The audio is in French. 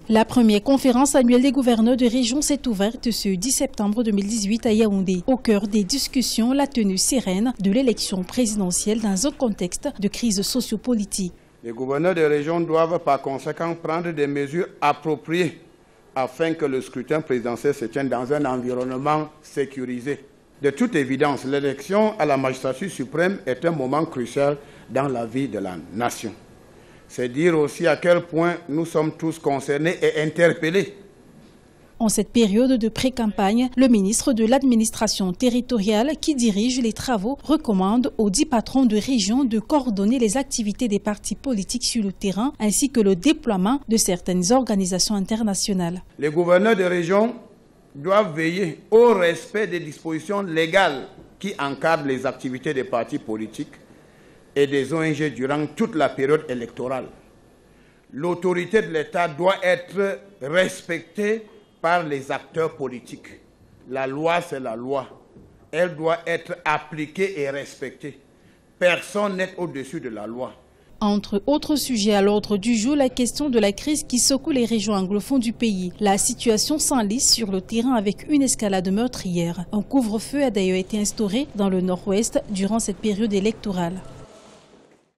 La première conférence annuelle des gouverneurs de région s'est ouverte ce 10 septembre 2018 à Yaoundé. Au cœur des discussions, la tenue sereine de l'élection présidentielle dans un contexte de crise sociopolitique. Les gouverneurs de région doivent par conséquent prendre des mesures appropriées afin que le scrutin présidentiel se tienne dans un environnement sécurisé. De toute évidence, l'élection à la magistrature suprême est un moment crucial dans la vie de la nation. C'est dire aussi à quel point nous sommes tous concernés et interpellés. En cette période de pré-campagne, le ministre de l'administration territoriale qui dirige les travaux recommande aux 10 patrons de région de coordonner les activités des partis politiques sur le terrain ainsi que le déploiement de certaines organisations internationales. Les gouverneurs de région doivent veiller au respect des dispositions légales qui encadrent les activités des partis politiques et des ONG durant toute la période électorale. L'autorité de l'État doit être respectée par les acteurs politiques. La loi, c'est la loi. Elle doit être appliquée et respectée. Personne n'est au-dessus de la loi. Entre autres sujets à l'ordre du jour, la question de la crise qui secoue les régions anglophones du pays. La situation s'enlise sur le terrain avec une escalade meurtrière. Un couvre-feu a d'ailleurs été instauré dans le nord-ouest durant cette période électorale.